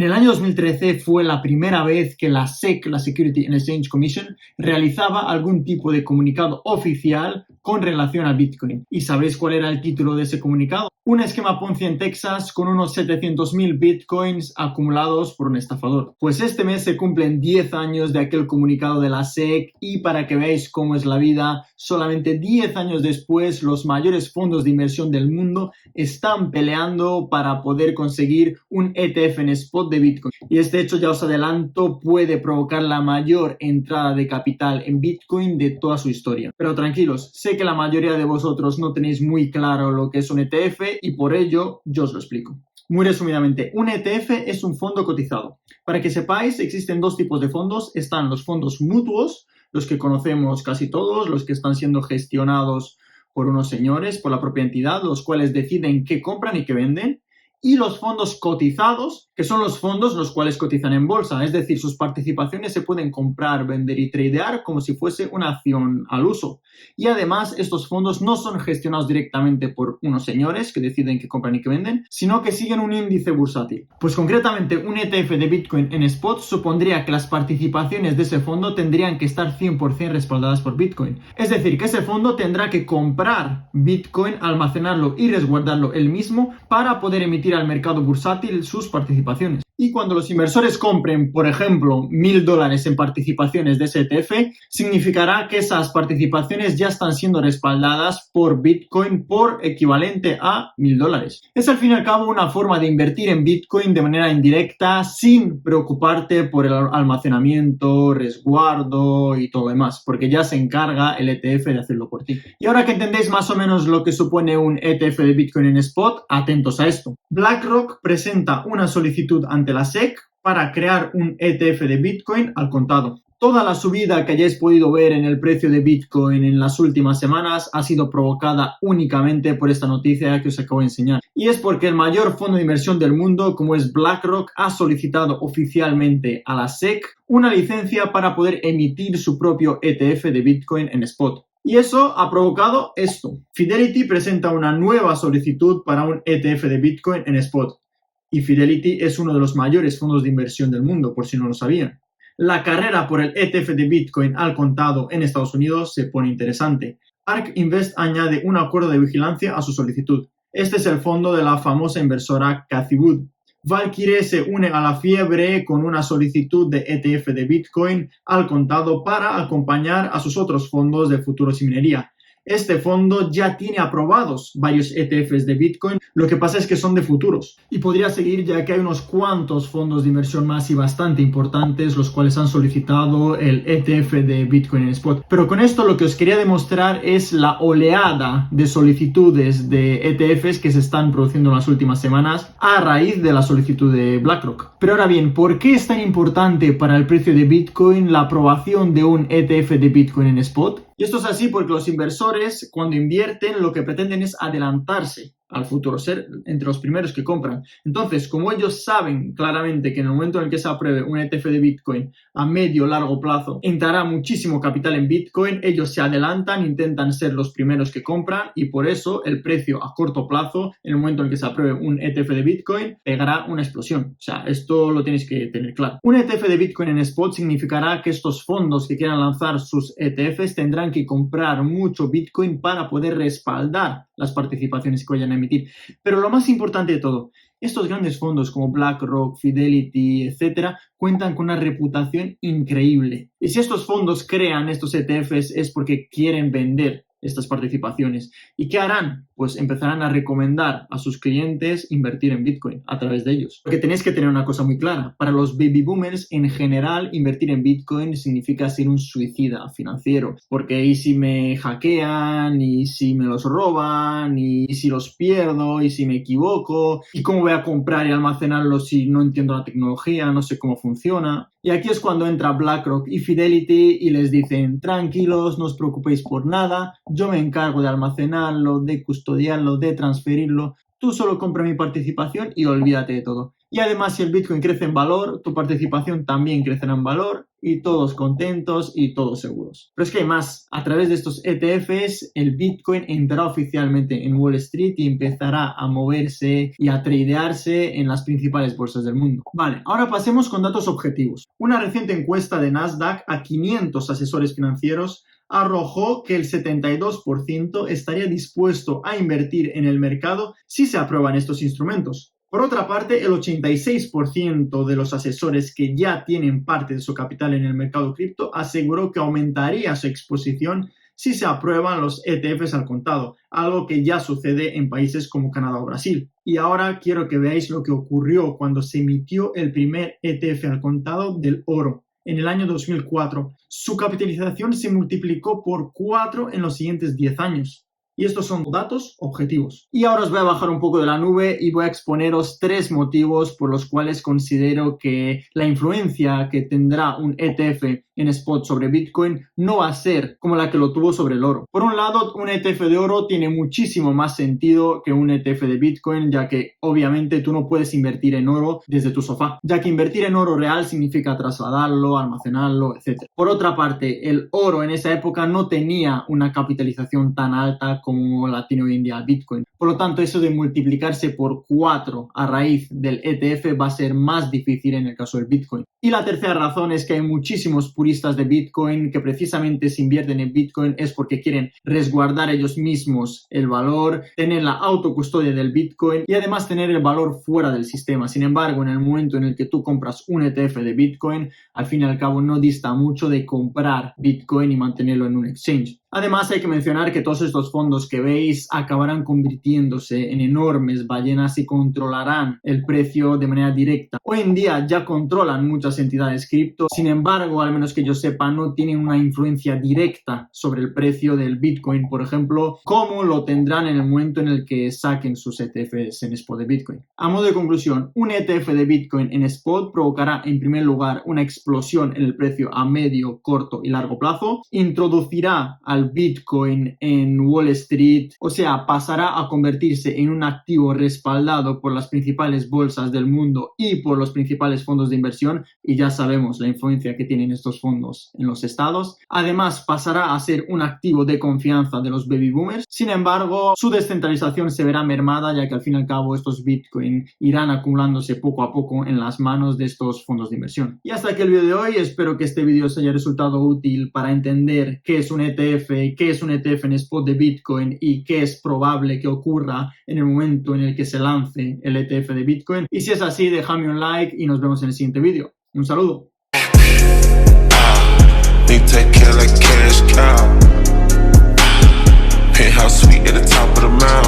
En el año 2013 fue la primera vez que la SEC, la Security and Exchange Commission, realizaba algún tipo de comunicado oficial con relación a Bitcoin. ¿Y sabéis cuál era el título de ese comunicado? Un esquema Ponzi en Texas con unos 700.000 Bitcoins acumulados por un estafador. Pues este mes se cumplen 10 años de aquel comunicado de la SEC y para que veáis cómo es la vida, solamente 10 años después los mayores fondos de inversión del mundo están peleando para poder conseguir un ETF en spot de Bitcoin. Y este hecho, ya os adelanto, puede provocar la mayor entrada de capital en Bitcoin de toda su historia. Pero tranquilos, sé que la mayoría de vosotros no tenéis muy claro lo que es un ETF y por ello yo os lo explico. Muy resumidamente, un ETF es un fondo cotizado. Para que sepáis, existen dos tipos de fondos. Están los fondos mutuos, los que conocemos casi todos, los que están siendo gestionados por unos señores, por la propia entidad, los cuales deciden qué compran y qué venden. Y los fondos cotizados, que son los fondos los cuales cotizan en bolsa, es decir, sus participaciones se pueden comprar, vender y tradear como si fuese una acción al uso. Y además, estos fondos no son gestionados directamente por unos señores que deciden qué compran y qué venden, sino que siguen un índice bursátil. Pues concretamente, un ETF de Bitcoin en spot supondría que las participaciones de ese fondo tendrían que estar 100% respaldadas por Bitcoin. Es decir, que ese fondo tendrá que comprar Bitcoin, almacenarlo y resguardarlo él mismo para poder emitir al mercado bursátil sus participaciones. Y cuando los inversores compren, por ejemplo, $1.000 en participaciones de ese ETF, significará que esas participaciones ya están siendo respaldadas por Bitcoin por equivalente a $1.000. Es al fin y al cabo una forma de invertir en Bitcoin de manera indirecta sin preocuparte por el almacenamiento, resguardo y todo lo demás, porque ya se encarga el ETF de hacerlo por ti. Y ahora que entendéis más o menos lo que supone un ETF de Bitcoin en spot, atentos a esto. BlackRock presenta una solicitud ante la SEC para crear un ETF de Bitcoin al contado. Toda la subida que hayáis podido ver en el precio de Bitcoin en las últimas semanas ha sido provocada únicamente por esta noticia que os acabo de enseñar. Y es porque el mayor fondo de inversión del mundo, como es BlackRock, ha solicitado oficialmente a la SEC una licencia para poder emitir su propio ETF de Bitcoin en spot. Y eso ha provocado esto. Fidelity presenta una nueva solicitud para un ETF de Bitcoin en spot. Y Fidelity es uno de los mayores fondos de inversión del mundo, por si no lo sabían. La carrera por el ETF de Bitcoin al contado en Estados Unidos se pone interesante. ARK Invest añade un acuerdo de vigilancia a su solicitud. Este es el fondo de la famosa inversora Cathie Wood. Valkyrie se une a la fiebre con una solicitud de ETF de Bitcoin al contado para acompañar a sus otros fondos de futuros y minería. Este fondo ya tiene aprobados varios ETFs de Bitcoin, lo que pasa es que son de futuros. Y podría seguir ya que hay unos cuantos fondos de inversión más y bastante importantes los cuales han solicitado el ETF de Bitcoin en spot. Pero con esto lo que os quería demostrar es la oleada de solicitudes de ETFs que se están produciendo en las últimas semanas a raíz de la solicitud de BlackRock. Pero ahora bien, ¿por qué es tan importante para el precio de Bitcoin la aprobación de un ETF de Bitcoin en spot? Y esto es así porque los inversores, cuando invierten, lo que pretenden es adelantarse al futuro, ser entre los primeros que compran. Entonces, como ellos saben claramente que en el momento en el que se apruebe un ETF de Bitcoin a medio o largo plazo entrará muchísimo capital en Bitcoin, ellos se adelantan, intentan ser los primeros que compran y por eso el precio a corto plazo, en el momento en el que se apruebe un ETF de Bitcoin, pegará una explosión. O sea, esto lo tenéis que tener claro. Un ETF de Bitcoin en spot significará que estos fondos que quieran lanzar sus ETFs tendrán que comprar mucho Bitcoin para poder respaldar las participaciones que vayan a emitir. Pero lo más importante de todo, estos grandes fondos como BlackRock, Fidelity, etcétera, cuentan con una reputación increíble. Y si estos fondos crean estos ETFs es porque quieren vender estas participaciones. ¿Y qué harán? Pues empezarán a recomendar a sus clientes invertir en Bitcoin a través de ellos. Porque tenéis que tener una cosa muy clara. Para los baby boomers, en general, invertir en Bitcoin significa ser un suicida financiero. Porque ¿y si me hackean? ¿Y si me los roban? ¿Y si los pierdo? ¿Y si me equivoco? ¿Y cómo voy a comprar y almacenarlo si no entiendo la tecnología? No sé cómo funciona. Y aquí es cuando entra BlackRock y Fidelity y les dicen, tranquilos, no os preocupéis por nada, yo me encargo de almacenarlo, de custodiarlo, de transferirlo, tú solo compra mi participación y olvídate de todo. Y además, si el Bitcoin crece en valor, tu participación también crecerá en valor y todos contentos y todos seguros. Pero es que hay más. A través de estos ETFs, el Bitcoin entrará oficialmente en Wall Street y empezará a moverse y a tradearse en las principales bolsas del mundo. Vale, ahora pasemos con datos objetivos. Una reciente encuesta de Nasdaq a 500 asesores financieros arrojó que el 72% estaría dispuesto a invertir en el mercado si se aprueban estos instrumentos. Por otra parte, el 86% de los asesores que ya tienen parte de su capital en el mercado cripto aseguró que aumentaría su exposición si se aprueban los ETFs al contado, algo que ya sucede en países como Canadá o Brasil. Y ahora quiero que veáis lo que ocurrió cuando se emitió el primer ETF al contado del oro. En el año 2004, su capitalización se multiplicó por 4 en los siguientes 10 años. Y estos son datos objetivos. Y ahora os voy a bajar un poco de la nube y voy a exponeros 3 motivos por los cuales considero que la influencia que tendrá un ETF en spot sobre Bitcoin no va a ser como la que lo tuvo sobre el oro. Por un lado, un ETF de oro tiene muchísimo más sentido que un ETF de Bitcoin, ya que obviamente tú no puedes invertir en oro desde tu sofá, ya que invertir en oro real significa trasladarlo, almacenarlo, etc. Por otra parte, el oro en esa época no tenía una capitalización tan alta como la tiene hoy en día Bitcoin. Por lo tanto, eso de multiplicarse por 4 a raíz del ETF va a ser más difícil en el caso del Bitcoin. Y la tercera razón es que hay muchísimos puristas de Bitcoin que precisamente se invierten en Bitcoin es porque quieren resguardar ellos mismos el valor, tener la autocustodia del Bitcoin y además tener el valor fuera del sistema. Sin embargo, en el momento en el que tú compras un ETF de Bitcoin, al fin y al cabo no dista mucho de comprar Bitcoin y mantenerlo en un exchange. Además, hay que mencionar que todos estos fondos que veis acabarán convirtiéndose en enormes ballenas y controlarán el precio de manera directa. Hoy en día ya controlan muchas entidades cripto, sin embargo, al menos que yo sepa, no tienen una influencia directa sobre el precio del Bitcoin, por ejemplo, como lo tendrán en el momento en el que saquen sus ETFs en spot de Bitcoin. A modo de conclusión, un ETF de Bitcoin en spot provocará en primer lugar una explosión en el precio a medio, corto y largo plazo, introducirá al Bitcoin en Wall Street, o sea, pasará a convertirse en un activo respaldado por las principales bolsas del mundo y por los principales fondos de inversión, y ya sabemos la influencia que tienen estos fondos en los estados. Además, pasará a ser un activo de confianza de los baby boomers. Sin embargo, su descentralización se verá mermada, ya que al fin y al cabo estos Bitcoin irán acumulándose poco a poco en las manos de estos fondos de inversión. Y hasta aquí el vídeo de hoy. Espero que este vídeo os haya resultado útil para entender qué es un ETF, qué es un ETF en spot de Bitcoin y qué es probable que ocurra en el momento en el que se lance el ETF de Bitcoin. Y si es así, dejadme un like y nos vemos en el siguiente vídeo. Un saludo. Penthouse suite at the top of the mountain.